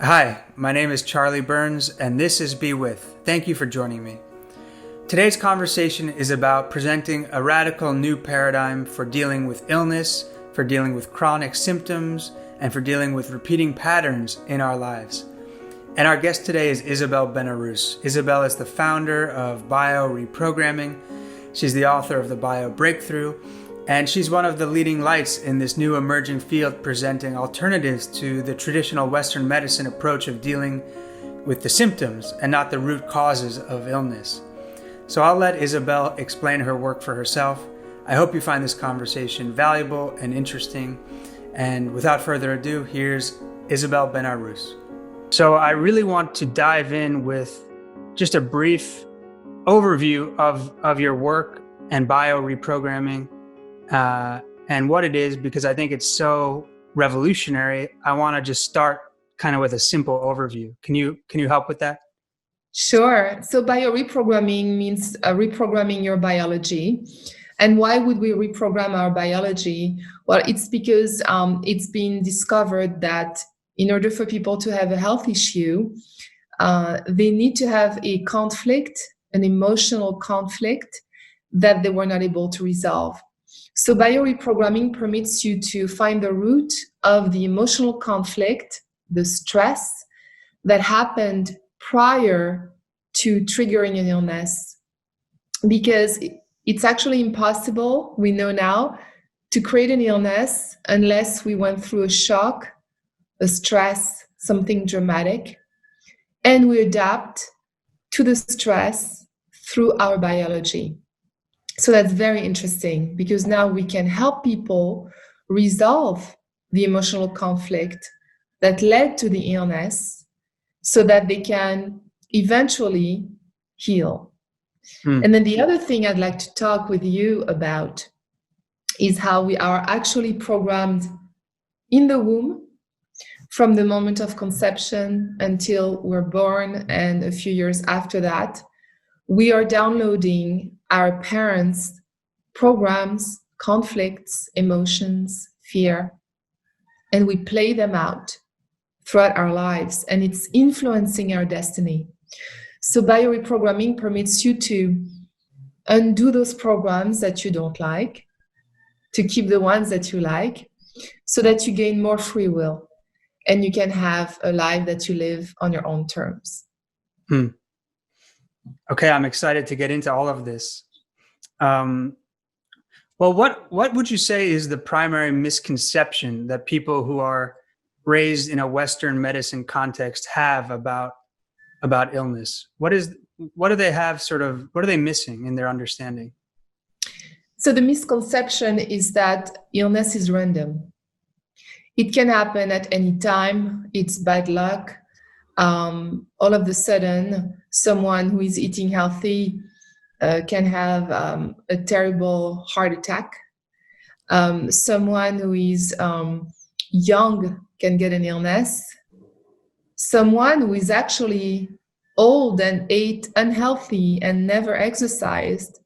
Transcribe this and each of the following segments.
Hi, my name is Charlie Birns, and this is Be With. Thank you for joining me. Today's conversation is about presenting a radical new paradigm for dealing with illness, for dealing with chronic symptoms, and for dealing with repeating patterns in our lives. And our guest today is Isabelle Benarous. Isabelle is the founder of BioReprogramming. She's the author of the Bio Breakthrough, and she's one of the leading lights in this new emerging field presenting alternatives to the traditional Western medicine approach of dealing with the symptoms and not the root causes of illness. So I'll let Isabelle explain her work for herself. I hope you find this conversation valuable and interesting. And without further ado, here's Isabelle Benarous. So I really want to dive in with just a brief overview of your work and bioreprogramming and what it is, because I think it's so revolutionary. I want to just start kind of with a simple overview. Can you help with that? Sure. So bioreprogramming means reprogramming your biology. And why would we reprogram our biology? Well, it's because it's been discovered that in order for people to have a health issue, they need to have a conflict, an emotional conflict that they were not able to resolve. So bioreprogramming permits you to find the root of the emotional conflict, the stress that happened prior to triggering an illness. Because it's actually impossible, we know now, to create an illness unless we went through a shock, a stress, something dramatic, and we adapt to the stress through our biology. So that's very interesting because now we can help people resolve the emotional conflict that led to the illness so that they can eventually heal. And then the other thing I'd like to talk with you about is how we are actually programmed in the womb from the moment of conception until we're born, and a few years after that. We are downloading our parents' programs, conflicts, emotions, fear, and we play them out throughout our lives, and it's influencing our destiny. So bioreprogramming permits you to undo those programs that you don't like, to keep the ones that you like, so that you gain more free will and you can have a life that you live on your own terms. Okay, I'm excited to get into all of this. Well, what would you say is the primary misconception that people who are raised in a Western medicine context have about illness? What do they have what are they missing in their understanding? So the misconception is that illness is random. It can happen at any time. It's bad luck. All of a sudden, someone who is eating healthy can have a terrible heart attack. Someone who is young can get an illness. Someone who is actually old and ate unhealthy and never exercised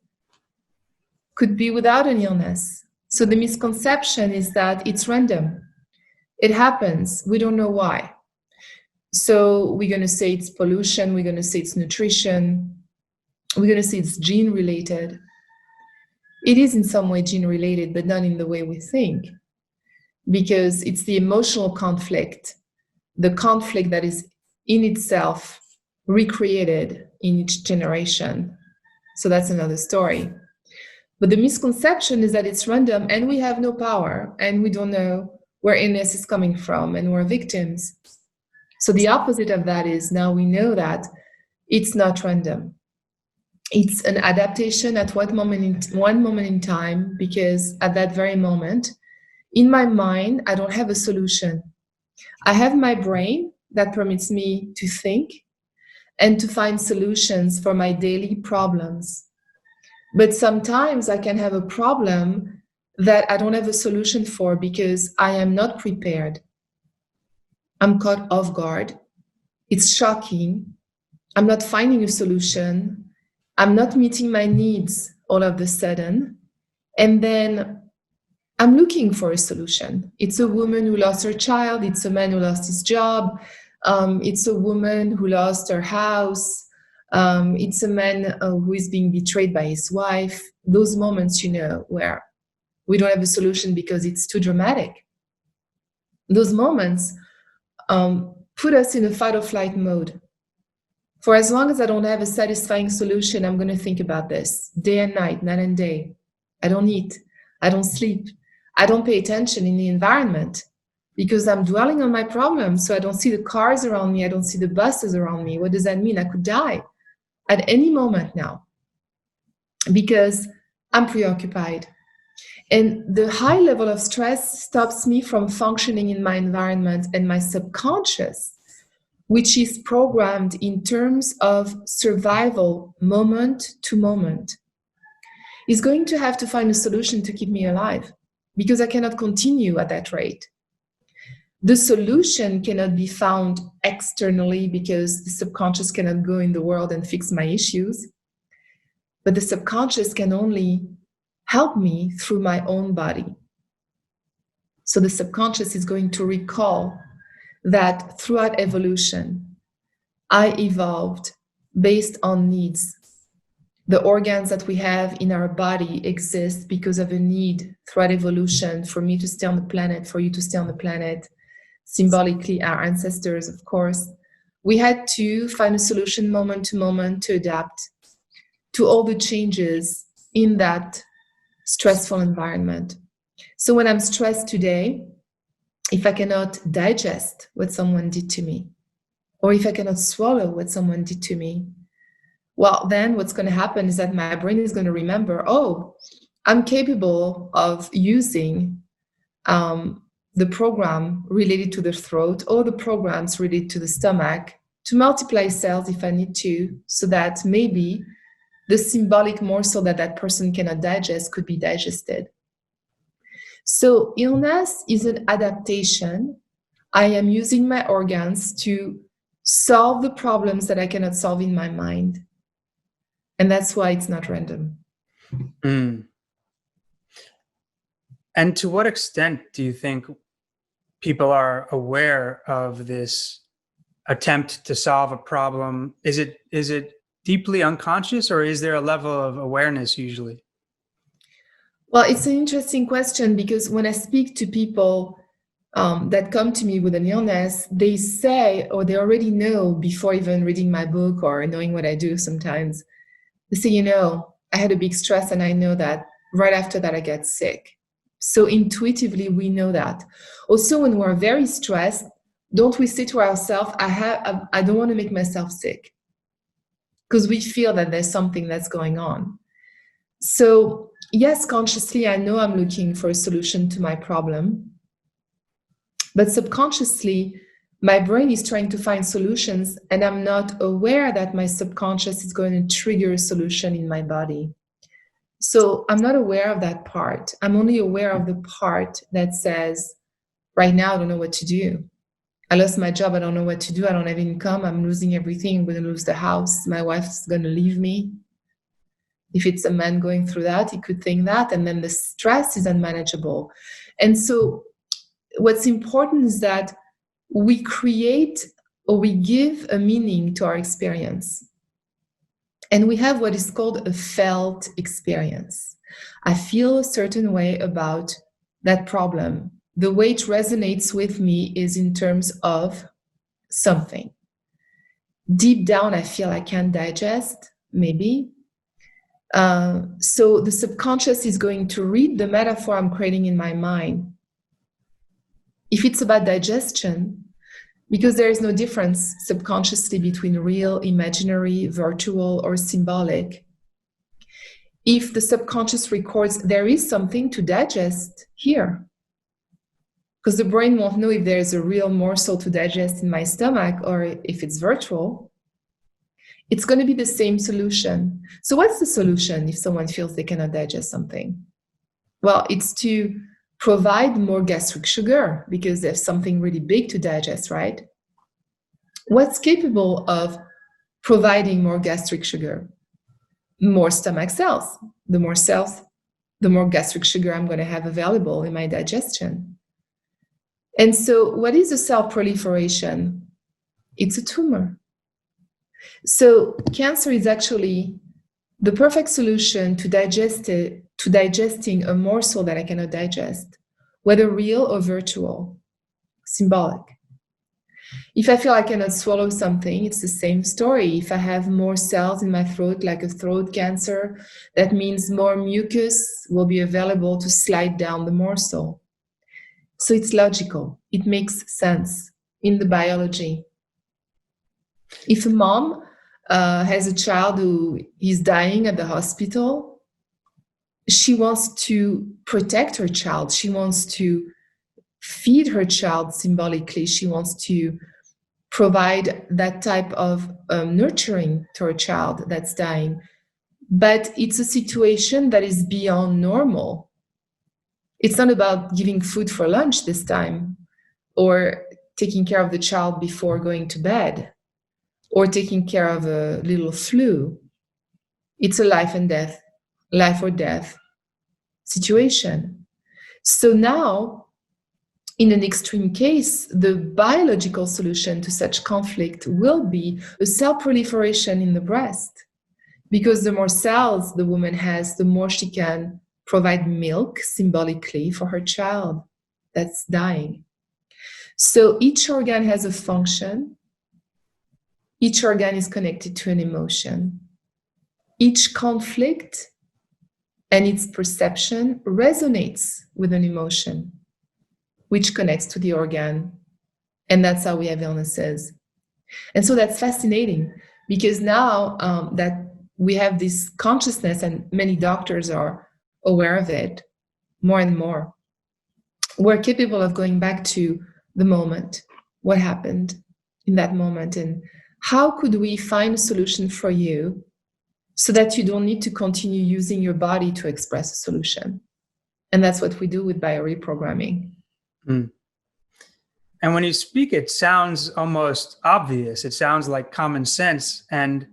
could be without an illness. So the misconception is that it's random. It happens. We don't know why. So we're going to say it's pollution. We're going to say it's nutrition. We're going to say it's gene related. It is in some way gene related, but not in the way we think, because it's the emotional conflict, the conflict that is in itself recreated in each generation. So that's another story. But the misconception is that it's random and we have no power and we don't know where illness is coming from and we're victims. So the opposite of that is now we know that it's not random. It's an adaptation at one moment in time, because at that very moment, in my mind, I don't have a solution. I have my brain that permits me to think and to find solutions for my daily problems. But sometimes I can have a problem that I don't have a solution for because I am not prepared. I'm caught off guard. It's shocking. I'm not finding a solution. I'm not meeting my needs all of a sudden. And then I'm looking for a solution. It's a woman who lost her child. It's a man who lost his job. It's a woman who lost her house. It's a man who is being betrayed by his wife. Those moments, where we don't have a solution because it's too dramatic. Those moments put us in a fight or flight mode. For as long as I don't have a satisfying solution, I'm going to think about this day and night and day. I don't eat. I don't sleep. I don't pay attention in the environment because I'm dwelling on my problem. So I don't see the cars around me. I don't see the buses around me. What does that mean? I could die at any moment now because I'm preoccupied. And the high level of stress stops me from functioning in my environment, and my subconscious, which is programmed in terms of survival moment to moment, is going to have to find a solution to keep me alive because I cannot continue at that rate. The solution cannot be found externally because the subconscious cannot go in the world and fix my issues, but the subconscious can only help me through my own body. So the subconscious is going to recall that throughout evolution, I evolved based on needs. The organs that we have in our body exist because of a need throughout evolution for me to stay on the planet, for you to stay on the planet. Symbolically, our ancestors, of course. We had to find a solution moment to moment to adapt to all the changes in that stressful environment. So when I'm stressed today, if I cannot digest what someone did to me, or if I cannot swallow what someone did to me, well, then what's going to happen is that my brain is going to remember, oh, I'm capable of using the program related to the throat or the programs related to the stomach to multiply cells if I need to, so that maybe the symbolic morsel that that person cannot digest could be digested. So illness is an adaptation. I am using my organs to solve the problems that I cannot solve in my mind. And that's why it's not random. Mm. And to what extent do you think people are aware of this attempt to solve a problem? Is it deeply unconscious, or is there a level of awareness usually? Well, it's an interesting question because when I speak to people that come to me with an illness, they say, or they already know before even reading my book or knowing what I do sometimes, they say, I had a big stress and I know that right after that I get sick. So intuitively, we know that. Also, when we're very stressed, don't we say to ourselves, I don't want to make myself sick, because we feel that there's something that's going on. So yes, consciously, I know I'm looking for a solution to my problem, but subconsciously, my brain is trying to find solutions, and I'm not aware that my subconscious is going to trigger a solution in my body. So I'm not aware of that part. I'm only aware of the part that says, right now, I don't know what to do. I lost my job. I don't know what to do. I don't have income. I'm losing everything. I'm going to lose the house. My wife's going to leave me. If it's a man going through that, he could think that. And then the stress is unmanageable. And so what's important is that we create or we give a meaning to our experience. And we have what is called a felt experience. I feel a certain way about that problem. The way it resonates with me is in terms of something. Deep down, I feel I can't digest, maybe. So the subconscious is going to read the metaphor I'm creating in my mind. If it's about digestion, because there is no difference subconsciously between real, imaginary, virtual, or symbolic. If the subconscious records there is something to digest here, because the brain won't know if there's a real morsel to digest in my stomach or if it's virtual, it's going to be the same solution. So what's the solution if someone feels they cannot digest something? Well, it's to provide more gastric sugar because there's something really big to digest, right? What's capable of providing more gastric sugar? More stomach cells. The more cells, the more gastric sugar I'm going to have available in my digestion. And so what is the cell proliferation? it's a tumor. So cancer is actually the perfect solution to digesting a morsel that I cannot digest, whether real or virtual, symbolic. If I feel I cannot swallow something, it's the same story. If I have more cells in my throat, like a throat cancer, that means more mucus will be available to slide down the morsel. So it's logical. It makes sense in the biology. If a mom has a child who is dying at the hospital, she wants to protect her child. She wants to feed her child symbolically. She wants to provide that type of nurturing to her child that's dying. But it's a situation that is beyond normal. It's not about giving food for lunch this time, or taking care of the child before going to bed, or taking care of a little flu. It's a life or death situation. So now, in an extreme case, the biological solution to such conflict will be a cell proliferation in the breast. Because the more cells the woman has, the more she can provide milk symbolically for her child that's dying. So each organ has a function. Each organ is connected to an emotion. Each conflict and its perception resonates with an emotion, which connects to the organ. And that's how we have illnesses. And so that's fascinating, because now that we have this consciousness, and many doctors are aware of it more and more, we're capable of going back to the moment, what happened in that moment, and how could we find a solution for you so that you don't need to continue using your body to express a solution. And that's what we do with BioReprogramming. Mm. And when you speak, it sounds almost obvious. It sounds like common sense. And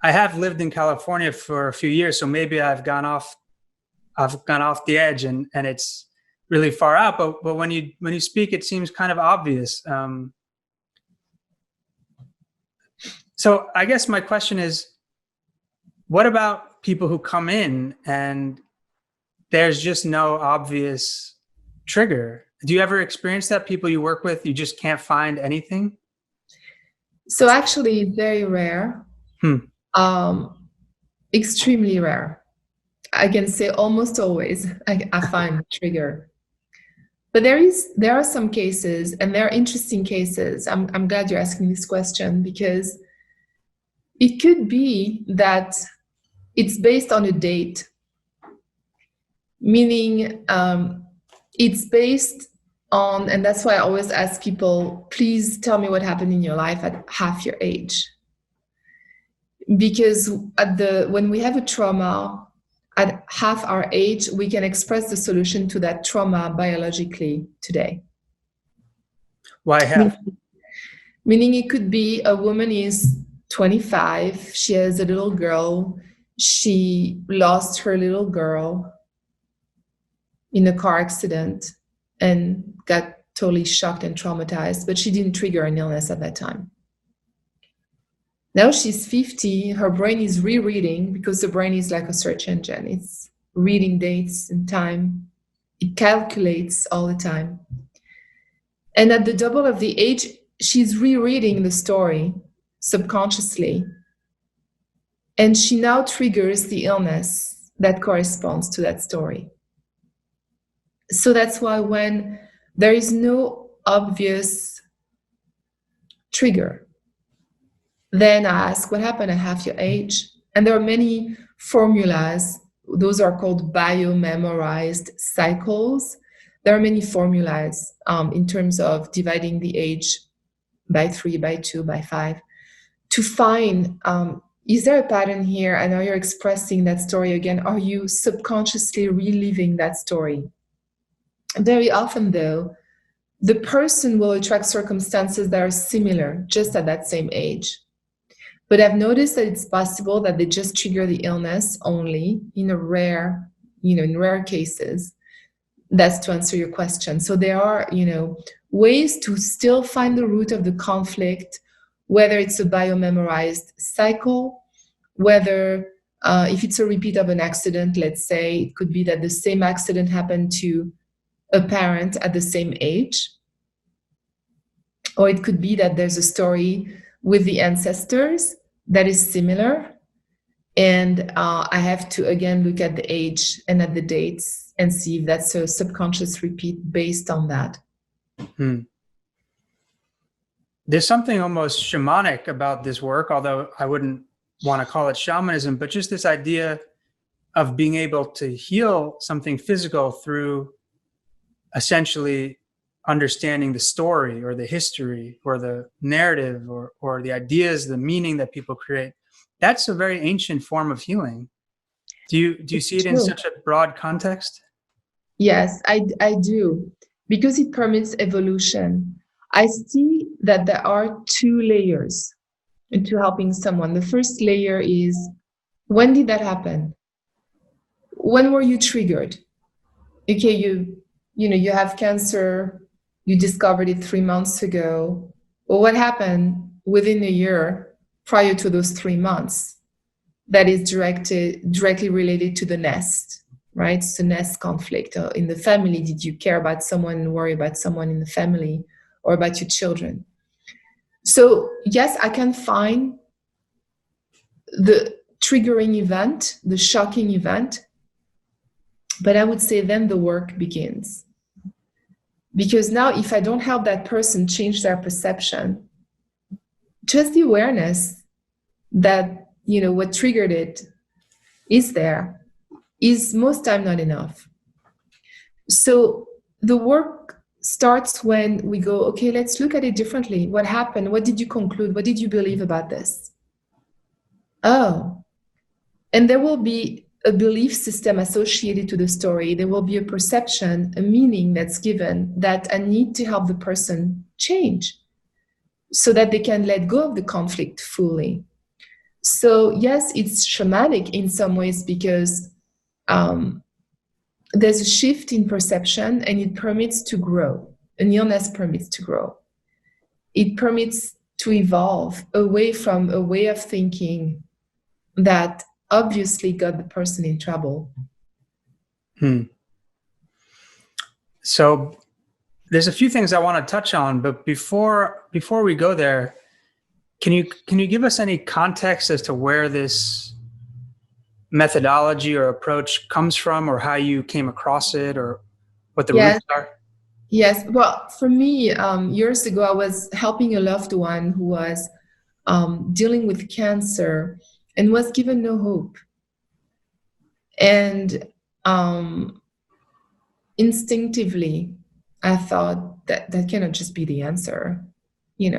I have lived in California for a few years, so maybe I've gone off the edge, and it's really far out. But when you speak, it seems kind of obvious. So I guess my question is, what about people who come in and there's just no obvious trigger? Do you ever experience that? People you work with, you just can't find anything? So actually, very rare. Extremely rare. I can say almost always I find a trigger. But there are some cases, and there are interesting cases. I'm glad you're asking this question, because it could be that it's based on a date, meaning it's based on, and that's why I always ask people, please tell me what happened in your life at half your age. Because when we have a trauma at half our age, we can express the solution to that trauma biologically today. Why half? Meaning it could be a woman is 25, she has a little girl, she lost her little girl in a car accident and got totally shocked and traumatized, but she didn't trigger an illness at that time. Now she's 50, her brain is rereading, because the brain is like a search engine. It's reading dates and time. It calculates all the time. And at the double of the age, she's rereading the story subconsciously. And she now triggers the illness that corresponds to that story. So that's why when there is no obvious trigger, then I ask, what happened at half your age? And there are many formulas. Those are called bio-memorized cycles. There are many formulas in terms of dividing the age by 3, by 2, by 5, to find, is there a pattern here? And are you expressing that story again? Are you subconsciously reliving that story? Very often, though, the person will attract circumstances that are similar just at that same age. But I've noticed that it's possible that they just trigger the illness only in rare cases. That's to answer your question. So there are, ways to still find the root of the conflict whether it's a biomemorized cycle, whether if it's a repeat of an accident, let's say, it could be that the same accident happened to a parent at the same age, or it could be that there's a story with the ancestors that is similar. And I have to, again, look at the age and at the dates and see if that's a subconscious repeat based on that. There's something almost shamanic about this work, although I wouldn't want to call it shamanism, but just this idea of being able to heal something physical through essentially understanding the story or the history or the narrative or the ideas, the meaning that people create. That's a very ancient form of healing. Do you see it in such a broad context? Yes, I do, because it permits evolution. I see that there are two layers into helping someone. The first layer is, when did that happen? When were you triggered? Okay, you have cancer, you discovered it 3 months ago. Well, what happened within a year prior to those 3 months that is directly related to the nest, right? It's the nest conflict in the family. Did you care about someone and worry about someone in the family or about your children? So yes, I can find the triggering event, the shocking event, but I would say then the work begins. Because now if I don't help that person change their perception, just the awareness that, what triggered it is there, is most time not enough. So the work starts when we go, okay, let's look at it differently. What happened? What did you conclude? What did you believe about this? Oh, and there will be a belief system associated to the story. There will be a perception, a meaning that's given that I need to help the person change so that they can let go of the conflict fully. So yes, it's shamanic in some ways because there's a shift in perception and it permits to grow. An illness permits to grow. It permits to evolve away from a way of thinking that obviously got the person in trouble. So there's a few things I want to touch on, but before we go there, can you give us any context as to where this methodology or approach comes from, or how you came across it, or what the roots are? Yes. Well, for me, years ago, I was helping a loved one who was dealing with cancer and was given no hope. And instinctively, I thought that cannot just be the answer.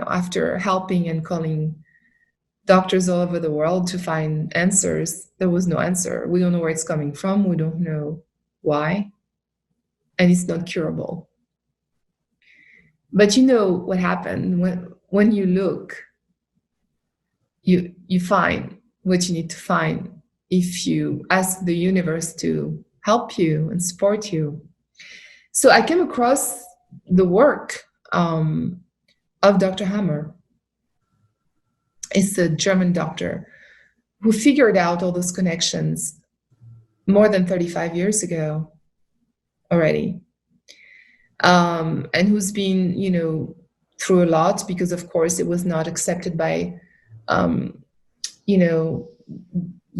After helping and calling doctors all over the world to find answers, there was no answer. We don't know where it's coming from. We don't know why. And it's not curable. But you know what happened when you look, you find what you need to find if you ask the universe to help you and support you. So I came across the work of Dr. Hammer. It's a German doctor who figured out all those connections more than 35 years ago already. And who's been, through a lot because, of course, it was not accepted by,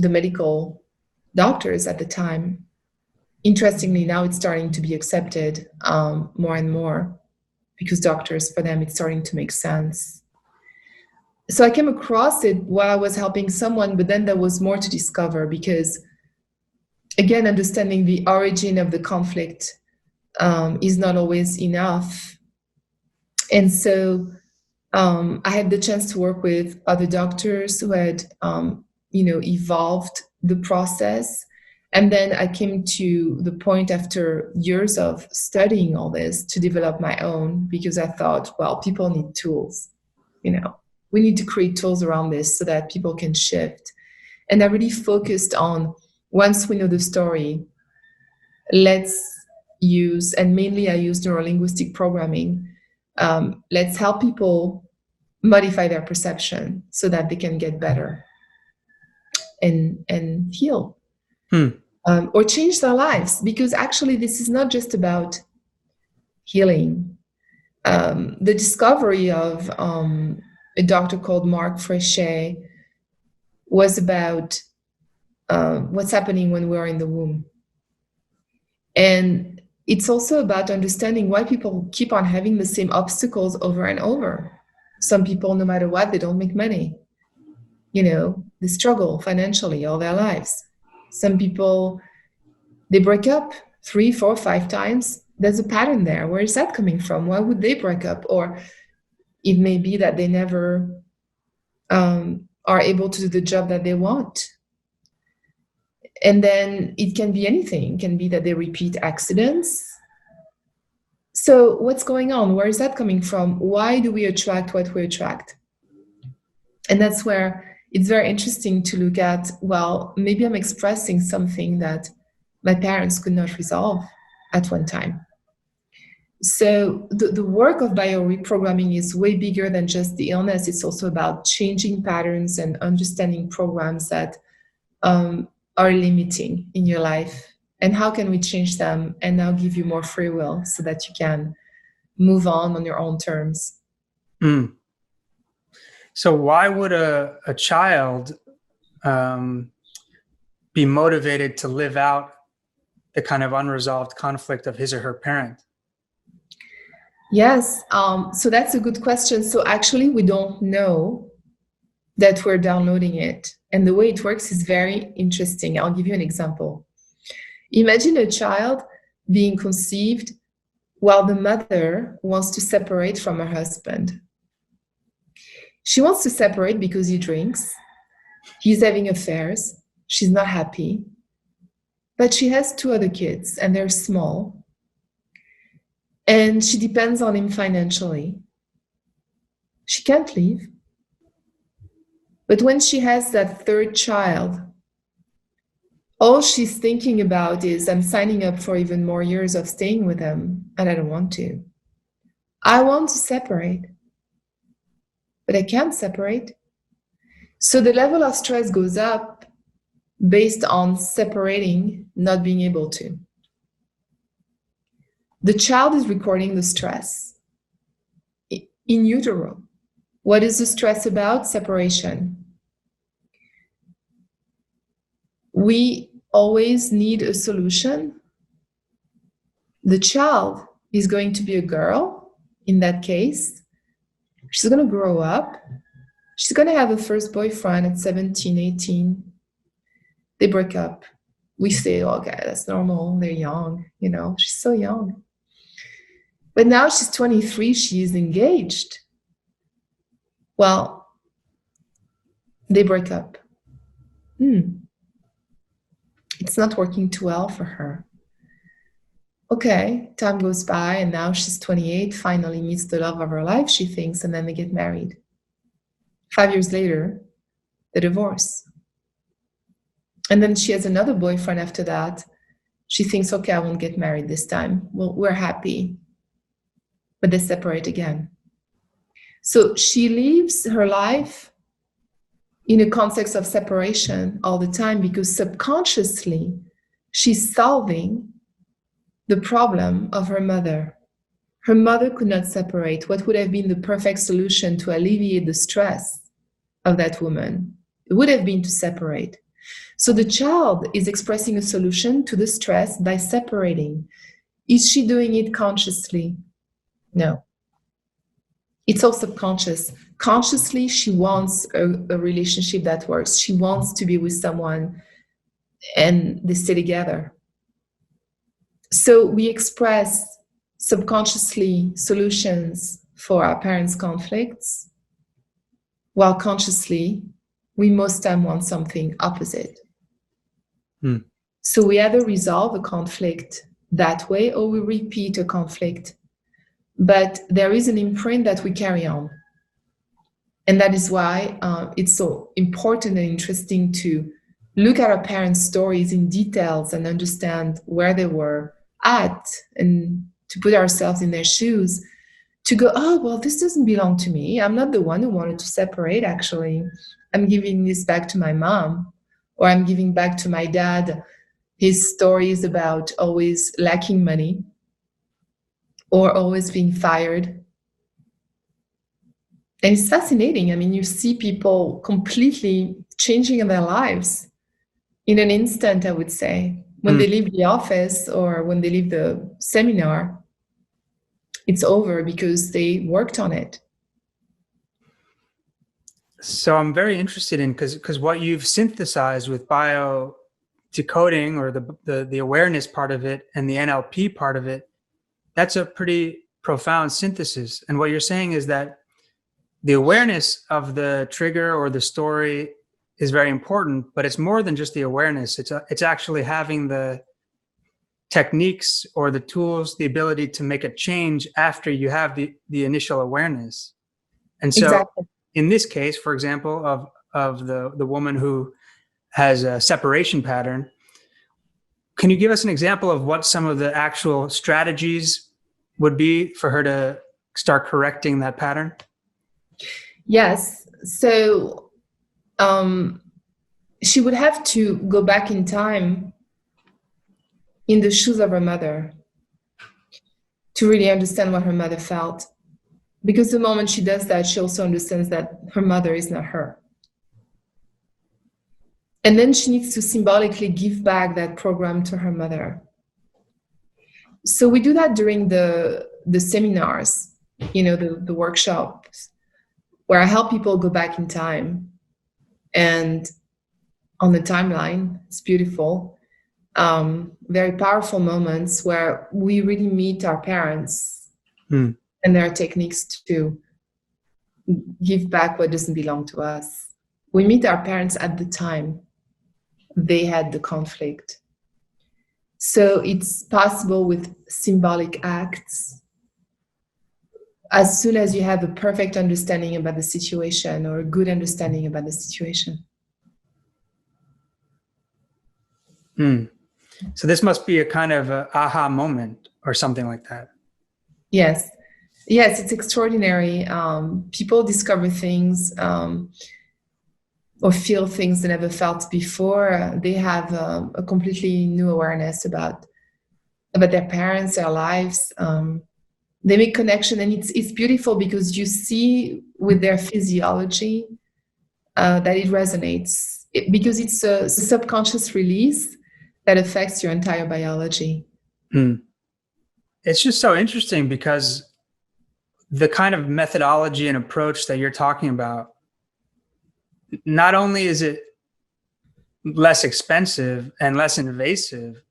the medical doctors at the time. Interestingly, now it's starting to be accepted more and more because doctors, for them, it's starting to make sense. So I came across it while I was helping someone, but then there was more to discover because, again, understanding the origin of the conflict is not always enough. And so I had the chance to work with other doctors who had, evolved the process. And then I came to the point after years of studying all this to develop my own, because I thought, well, people need tools. We need to create tools around this so that people can shift. And I really focused on, once we know the story, let's use, and mainly I use neurolinguistic programming. Let's help people modify their perception so that they can get better and heal. Or change their lives, because actually this is not just about healing. The discovery of a doctor called Mark Frechet was about what's happening when we're in the womb. And it's also about understanding why people keep on having the same obstacles over and over. Some people, no matter what, they don't make money. They struggle financially all their lives. Some people, they break up 3, 4, 5 times. There's a pattern there. Where is that coming from? Why would they break up? Or it may be that they never are able to do the job that they want. And then it can be anything. It can be that they repeat accidents. So what's going on? Where is that coming from? Why do we attract what we attract? And that's where it's very interesting to look at, well, maybe I'm expressing something that my parents could not resolve at one time. So the work of bioreprogramming is way bigger than just the illness. It's also about changing patterns and understanding programs that are limiting in your life, and how can we change them and now give you more free will so that you can move on your own terms. So why would a child be motivated to live out the kind of unresolved conflict of his or her parent? Yes, so that's a good question. So actually, we don't know that we're downloading it. And the way it works is very interesting. I'll give you an example. Imagine a child being conceived while the mother wants to separate from her husband. She wants to separate because he drinks, he's having affairs, she's not happy, but she has 2 other kids and they're small. And she depends on him financially. She can't leave. But when she has that 3rd child, all she's thinking about is, I'm signing up for even more years of staying with him, and I don't want to. I want to separate, but I can't separate. So the level of stress goes up based on separating, not being able to. The child is recording the stress in utero. What is the stress about? Separation. We always need a solution. The child is going to be a girl in that case. She's going to grow up. She's going to have a first boyfriend at 17, 18. They break up. We say, okay, that's normal. They're young, she's so young. But now she's 23, she is engaged. Well, they break up. It's not working too well for her. Okay, time goes by, and now she's 28, finally meets the love of her life, she thinks, and then they get married. 5 years later, they divorce. And then she has another boyfriend after that. She thinks, okay, I won't get married this time. Well, we're happy. But they separate again. So she lives her life in a context of separation all the time, because subconsciously she's solving the problem of her mother. Her mother could not separate. What would have been the perfect solution to alleviate the stress of that woman? It would have been to separate. So the child is expressing a solution to the stress by separating. Is she doing it consciously? No. It's all subconscious. Consciously, she wants a relationship that works. She wants to be with someone and they stay together. So we express subconsciously solutions for our parents' conflicts, while consciously, we most time want something opposite. So we either resolve a conflict that way or we repeat a conflict. But there is an imprint that we carry on. And that is why it's so important and interesting to look at our parents' stories in details and understand where they were at, and to put ourselves in their shoes, to go, oh, well, this doesn't belong to me. I'm not the one who wanted to separate, actually. I'm giving this back to my mom, or I'm giving back to my dad his stories about always lacking money or always being fired. And it's fascinating. I mean, you see people completely changing their lives in an instant, I would say. When they leave the office or when they leave the seminar, it's over because they worked on it. So I'm very interested in, because what you've synthesized with bio decoding, or the awareness part of it, and the NLP part of it, that's a pretty profound synthesis. And what you're saying is that the awareness of the trigger or the story is very important, but it's more than just the awareness. It's actually having the techniques or the tools, the ability to make a change after you have the initial awareness. And so Exactly. in this case, for example, of the woman who has a separation pattern, can you give us an example of what some of the actual strategies would be for her to start correcting that pattern? Yes. So she would have to go back in time in the shoes of her mother to really understand what her mother felt. Because the moment she does that, she also understands that her mother is not her. And then she needs to symbolically give back that program to her mother. So we do that during the seminars, the workshops, where I help people go back in time. And on the timeline, it's beautiful. Very powerful moments where we really meet our parents. And there are techniques to give back what doesn't belong to us. We meet our parents at the time they had the conflict. So it's possible with symbolic acts. As soon as you have a perfect understanding about the situation or a good understanding about the situation. So this must be a kind of a aha moment or something like that. Yes, it's extraordinary. People discover things or feel things they never felt before. They have a completely new awareness about their parents, their lives. They make connection, and it's beautiful because you see with their physiology that it resonates because it's a subconscious release that affects your entire biology. It's just so interesting because the kind of methodology and approach that you're talking about, not only is it less expensive and less invasive,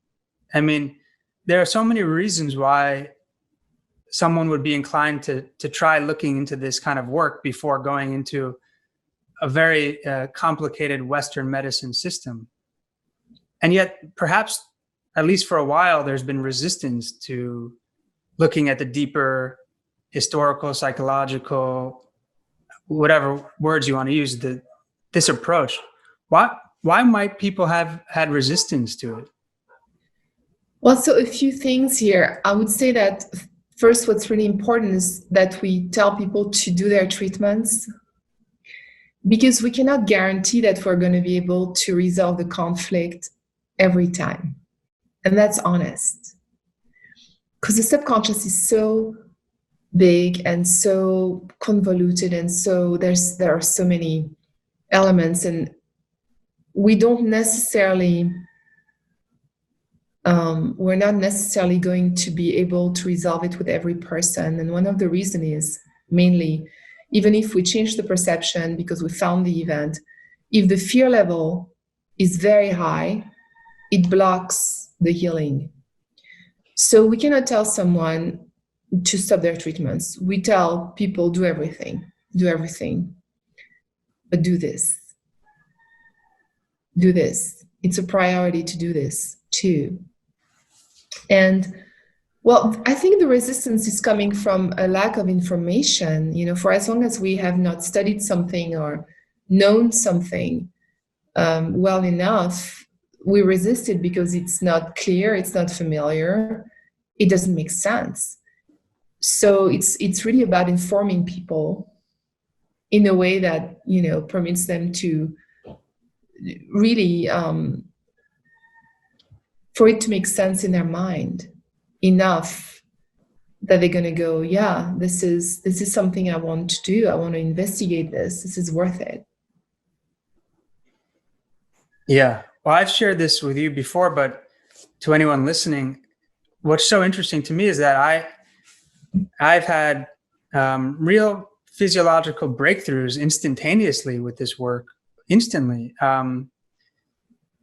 I mean, there are so many reasons why someone would be inclined to try looking into this kind of work before going into a very complicated Western medicine system. And yet, perhaps, at least for a while, there's been resistance to looking at the deeper historical, psychological, whatever words you want to use, this approach. Why might people have had resistance to it? Well, so a few things here. I would say that first, what's really important is that we tell people to do their treatments, because we cannot guarantee that we're going to be able to resolve the conflict every time. And that's honest. Because the subconscious is so big and so convoluted, and so there are so many elements, and we don't necessarily we're not necessarily going to be able to resolve it with every person. And one of the reasons is mainly, even if we change the perception because we found the event, if the fear level is very high, it blocks the healing. So we cannot tell someone to stop their treatments. We tell people, do everything, but do this. It's a priority to do this too. And well, I think the resistance is coming from a lack of information. For as long as we have not studied something or known something well enough, we resist it because it's not clear, it's not familiar, it doesn't make sense. So it's really about informing people in a way that, permits them to really, for it to make sense in their mind enough that they're going to go, yeah, this is something I want to do. I want to investigate this. This is worth it. Yeah. Well, I've shared this with you before, but to anyone listening, what's so interesting to me is that I've had real physiological breakthroughs instantaneously with this work. Instantly. I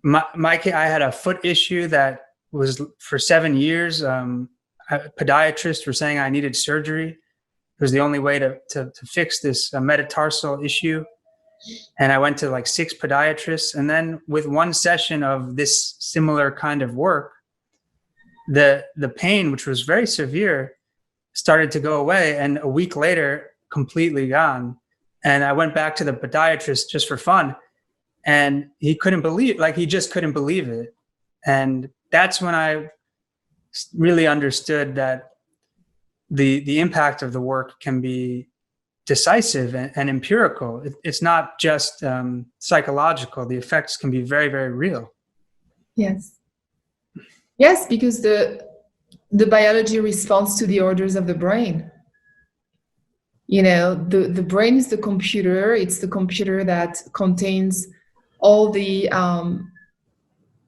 had a foot issue that was for 7 years. Podiatrists were saying I needed surgery. It was the only way to fix this metatarsal issue. And I went to like 6 podiatrists. And then with one session of this similar kind of work, the pain, which was very severe, started to go away. And a week later, completely gone. And I went back to the podiatrist just for fun. And he just couldn't believe it. And that's when I really understood that the impact of the work can be decisive and empirical. It's not just psychological. The effects can be very, very real. Yes. Yes, because the biology responds to the orders of the brain. The brain is the computer. It's the computer that contains all the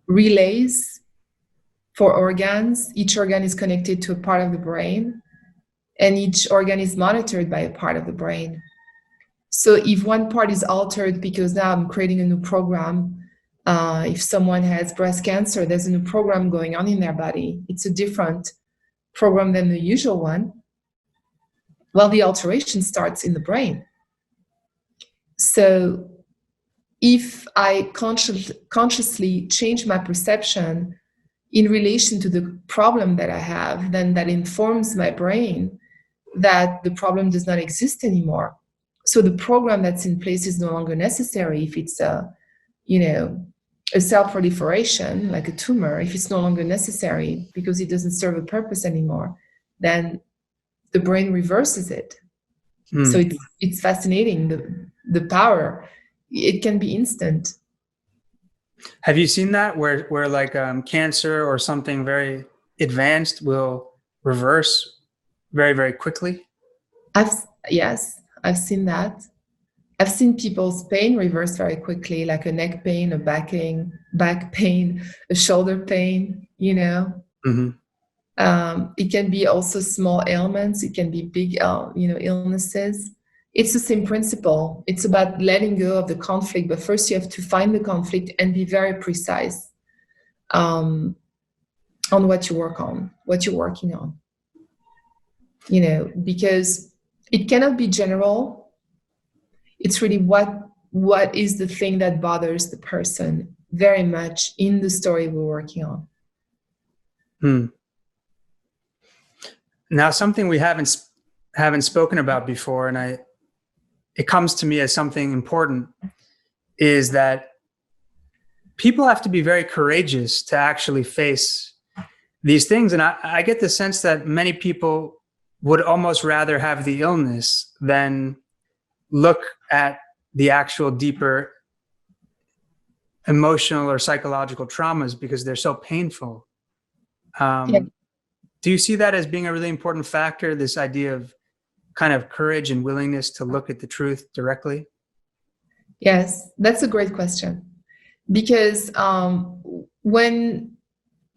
relays for organs. Each organ is connected to a part of the brain, and each organ is monitored by a part of the brain. So if one part is altered, because now I'm creating a new program, if someone has breast cancer, there's a new program going on in their body. It's a different program than the usual one. Well, the alteration starts in the brain. So if I consciously change my perception in relation to the problem that I have, then that informs my brain that the problem does not exist anymore. So the program that's in place is no longer necessary. If it's a cell proliferation, like a tumor, if it's no longer necessary because it doesn't serve a purpose anymore, then the brain reverses it. So it's fascinating, the power. It can be instant. Have you seen that where like cancer or something very advanced will reverse very, very quickly? Yes, I've seen that. I've seen people's pain reverse very quickly, like a neck pain, a back pain, a shoulder pain, Mm-hmm. It can be also small ailments. It can be big, illnesses. It's the same principle. It's about letting go of the conflict, but first you have to find the conflict and be very precise on what you're working on. Because it cannot be general. It's really what is the thing that bothers the person very much in the story we're working on. Now, something we haven't spoken about before, and it comes to me as something important, is that people have to be very courageous to actually face these things. And I get the sense that many people would almost rather have the illness than look at the actual deeper emotional or psychological traumas because they're so painful. Do you see that as being a really important factor, this idea of kind of courage and willingness to look at the truth directly? Yes, that's a great question. Because when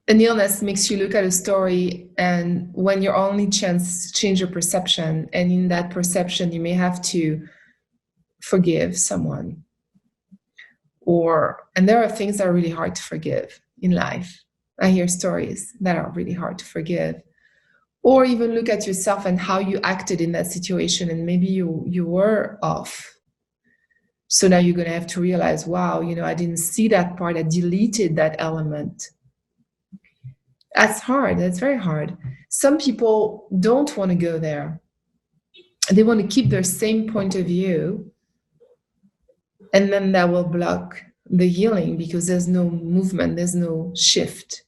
an illness makes you look at a story, and when your only chance to change your perception, and in that perception you may have to forgive someone, and there are things that are really hard to forgive in life. I hear stories that are really hard to forgive. Or even look at yourself and how you acted in that situation, and maybe you were off. So now you're going to have to realize, wow, I didn't see that part. I deleted that element. That's hard. That's very hard. Some people don't want to go there. They want to keep their same point of view, and then that will block the healing because there's no movement, there's no shift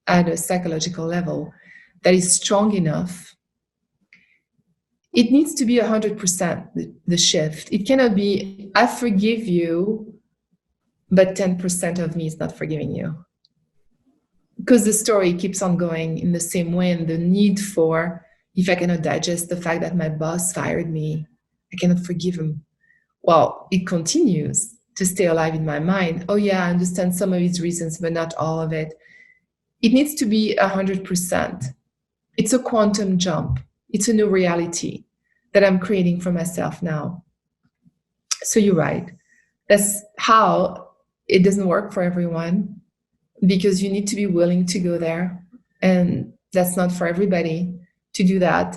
at a psychological level that is strong enough it needs to be 100% the shift. It cannot be, I forgive you, but 10% of me is not forgiving you. Because the story keeps on going in the same way, and the need for, if I cannot digest the fact that my boss fired me, I cannot forgive him. Well, it continues to stay alive in my mind. Oh yeah, I understand some of his reasons, but not all of it. It needs to be 100%. It's a quantum jump. It's a new reality that I'm creating for myself now. So you're right. That's how it doesn't work for everyone, because you need to be willing to go there. And that's not for everybody to do that.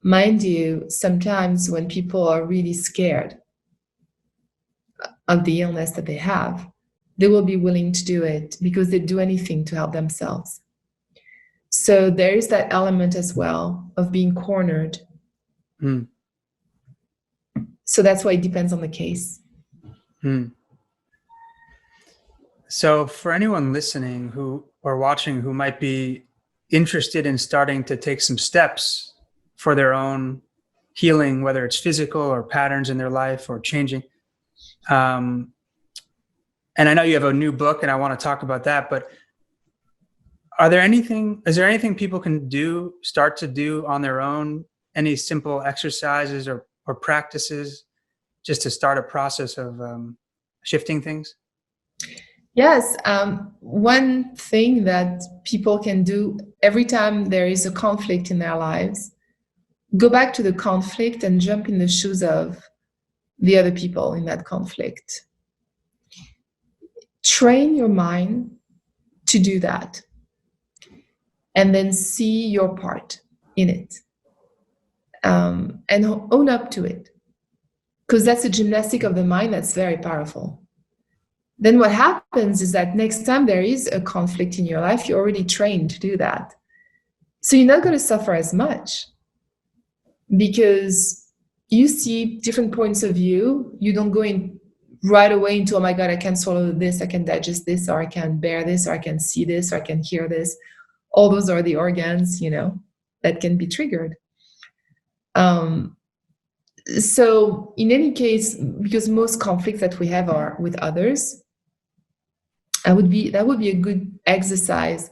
Mind you, sometimes when people are really scared of the illness that they have, they will be willing to do it because they do anything to help themselves. So there is that element as well of being cornered. Mm. So that's why it depends on the case. Mm. So for anyone listening who or watching who might be interested in starting to take some steps for their own healing, whether it's physical or patterns in their life or changing, and I know you have a new book, and I want to talk about that, but is there anything people can start to do on their own? Any simple exercises or practices just to start a process of shifting things? Yes. One thing that people can do every time there is a conflict in their lives, go back to the conflict and jump in the shoes of the other people in that conflict. Train your mind to do that, and then see your part in it, and own up to it, because that's a gymnastic of the mind that's very powerful. Then what happens is that next time there is a conflict in your life, you're already trained to do that. So you're not going to suffer as much because you see different points of view. You don't go in right away into, oh my God, I can swallow this, I can digest this, or I can bear this, or I can see this, or I can hear this. All those are the organs, that can be triggered. So in any case, because most conflicts that we have are with others, that would be a good exercise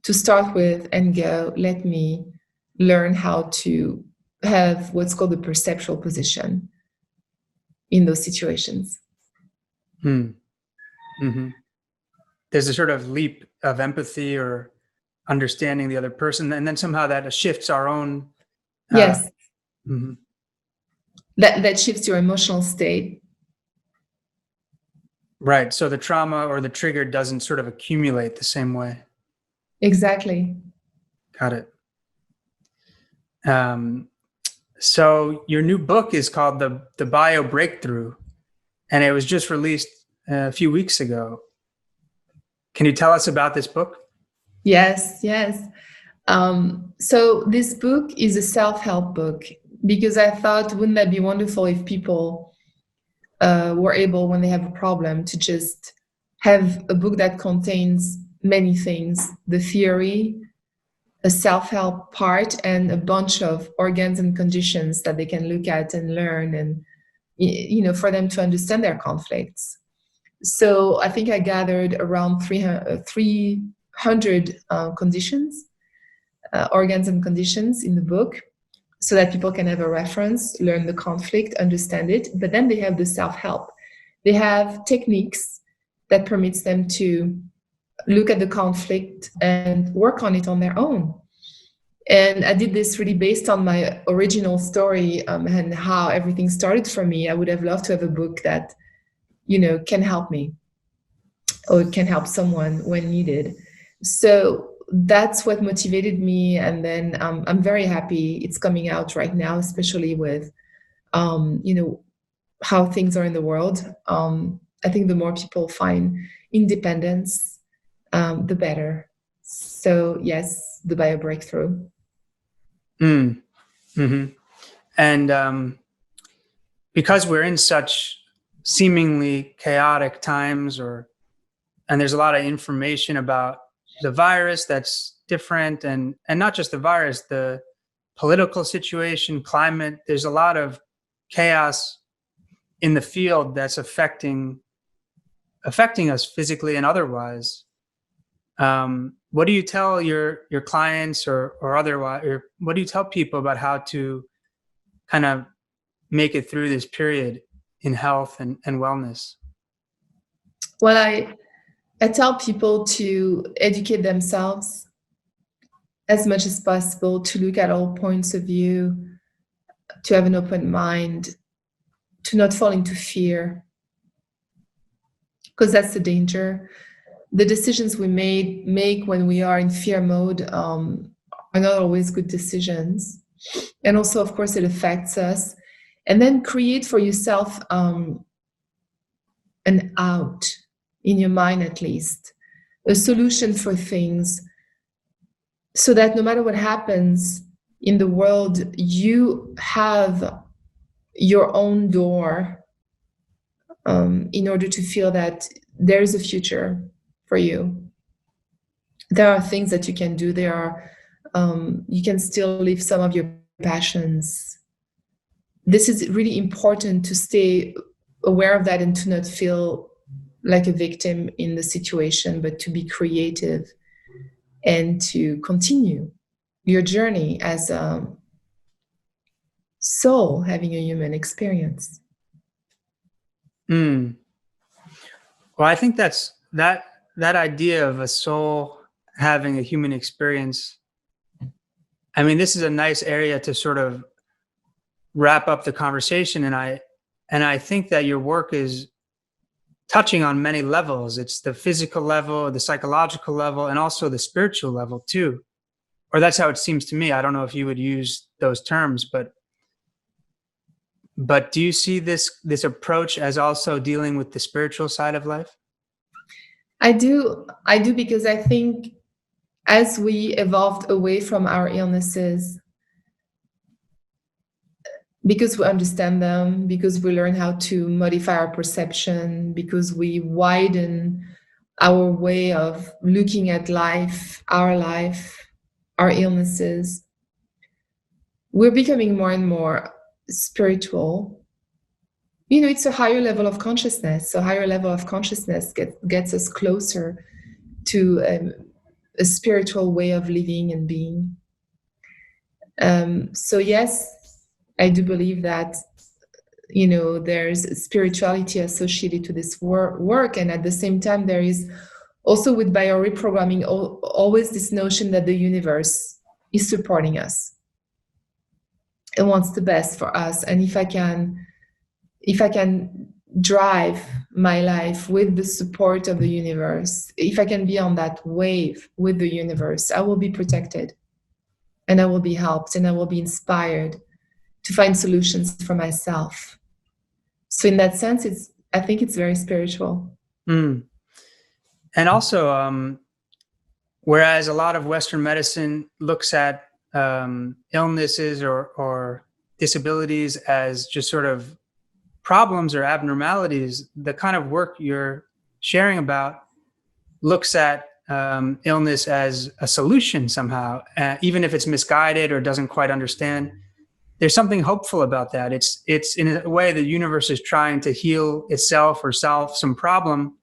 to start with and go, let me learn how to have what's called the perceptual position in those situations. Mm-hmm. There's a sort of leap of empathy or understanding the other person, and then somehow that shifts our own. Yes. Mm-hmm. That shifts your emotional state. Right. So the trauma or the trigger doesn't sort of accumulate the same way. Exactly. Got it. So your new book is called the Bio Breakthrough, and it was just released a few weeks ago. Can you tell us about this book? Yes. So this book is a self-help book, because I thought, wouldn't that be wonderful if people were able, when they have a problem, to just have a book that contains many things: the theory, a self-help part, and a bunch of organs and conditions that they can look at and learn, and for them to understand their conflicts. So I think I gathered around 300 conditions, organs and conditions in the book, so that people can have a reference, learn the conflict, understand it. But then they have the self-help. They have techniques that permits them to look at the conflict and work on it on their own. And I did this really based on my original story, and how everything started for me. I would have loved to have a book that, can help me, or can help someone when needed. So that's what motivated me. And then I'm very happy it's coming out right now, especially with, how things are in the world. I think the more people find independence, the better. So yes, the Bio Breakthrough. Mm-hmm. And because we're in such seemingly chaotic times, and there's a lot of information about the virus that's different, and not just the virus, the political situation, climate. There's a lot of chaos in the field that's affecting us physically and otherwise. What do you tell your clients or otherwise, or what do you tell people about how to kind of make it through this period in health and wellness? Well, I tell people to educate themselves as much as possible, to look at all points of view, to have an open mind, to not fall into fear, because that's the danger. The decisions we make when we are in fear mode are not always good decisions. And also, of course, it affects us. And then create for yourself an out, in your mind at least, a solution for things, so that no matter what happens in the world, you have your own door in order to feel that there is a future for you. There are things that you can do. You can still live some of your passions. This is really important, to stay aware of that and to not feel like a victim in the situation, but to be creative and to continue your journey as a soul having a human experience. Well, I think that idea of a soul having a human experience. I mean, this is a nice area to sort of wrap up the conversation, and I think that your work is touching on many levels. It's the physical level, the psychological level, and also the spiritual level too. Or that's how it seems to me. I don't know if you would use those terms, but do you see this approach as also dealing with the spiritual side of life? I do, because I think as we evolved away from our illnesses, because we understand them, because we learn how to modify our perception, because we widen our way of looking at life, our illnesses, we're becoming more and more spiritual. It's a higher level of consciousness. So higher level of consciousness gets us closer to a spiritual way of living and being. So yes, I do believe that, there's spirituality associated to this work. And at the same time, there is also, with bioreprogramming, always this notion that the universe is supporting us and wants the best for us. And if I can drive my life with the support of the universe, if I can be on that wave with the universe, I will be protected, and I will be helped, and I will be inspired to find solutions for myself. So in that sense, I think it's very spiritual. And also, whereas a lot of Western medicine looks at illnesses or disabilities as just sort of problems or abnormalities, the kind of work you're sharing about looks at illness as a solution somehow, even if it's misguided or doesn't quite understand. There's something hopeful about that. It's in a way the universe is trying to heal itself or solve some problem,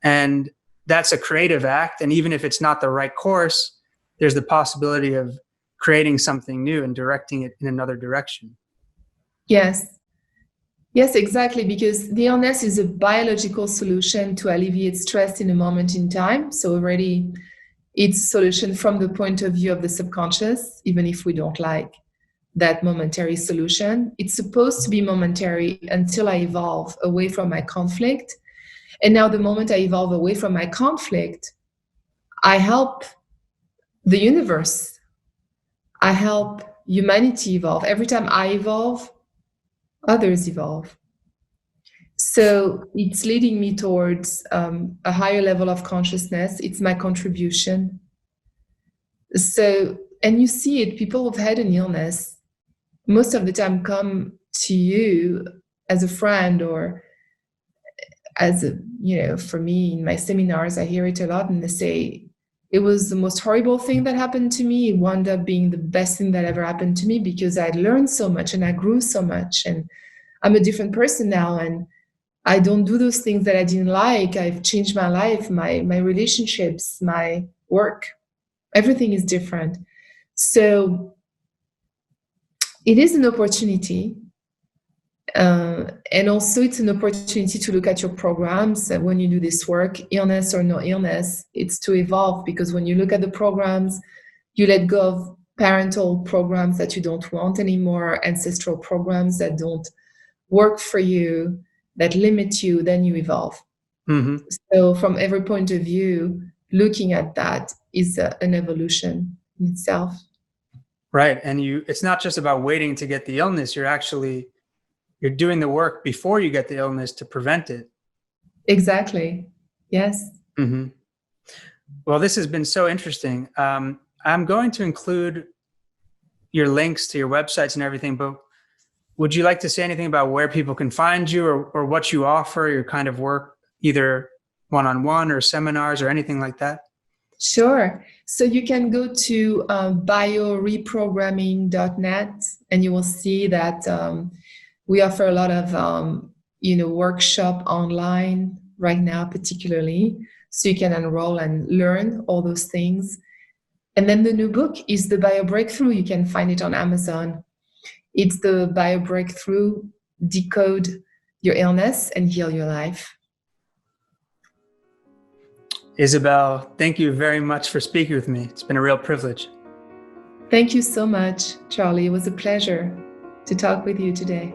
and that's a creative act. And even if it's not the right course, there's the possibility of creating something new and directing it in another direction. Yes, exactly, because the illness is a biological solution to alleviate stress in a moment in time. So already it's a solution from the point of view of the subconscious, even if we don't like that momentary solution. It's supposed to be momentary until I evolve away from my conflict. And now the moment I evolve away from my conflict, I help the universe. I help humanity evolve. Every time I evolve, others evolve. So it's leading me towards a higher level of consciousness. It's my contribution. So, and you see it, people who've had an illness, most of the time come to you as a friend, or as a, for me, in my seminars, I hear it a lot, and they say, It was the most horrible thing that happened to me. It wound up being the best thing that ever happened to me because I learned so much and I grew so much. And I'm a different person now. And I don't do those things that I didn't like. I've changed my life, my relationships, my work. Everything is different. So it is an opportunity. And also it's an opportunity to look at your programs when you do this work, illness or no illness. It's to evolve, because when you look at the programs, you let go of parental programs that you don't want anymore, ancestral programs that don't work for you, that limit you, then you evolve. Mm-hmm. So from every point of view, looking at that is an evolution in itself. Right. And it's not just about waiting to get the illness. You're doing the work before you get the illness to prevent it. Exactly. Yes. Mm-hmm. Well, this has been so interesting. I'm going to include your links to your websites and everything, but would you like to say anything about where people can find you, or what you offer, your kind of work, either one-on-one or seminars or anything like that? Sure. So you can go to BioReprogramming.net, and you will see that we offer a lot of workshop online right now, particularly, so you can enroll and learn all those things. And then the new book is the Bio Breakthrough. You can find it on Amazon. It's the Bio Breakthrough: Decode Your Illness and Heal Your Life. Isabelle, thank you very much for speaking with me. It's been a real privilege. Thank you so much, Charlie. It was a pleasure to talk with you today.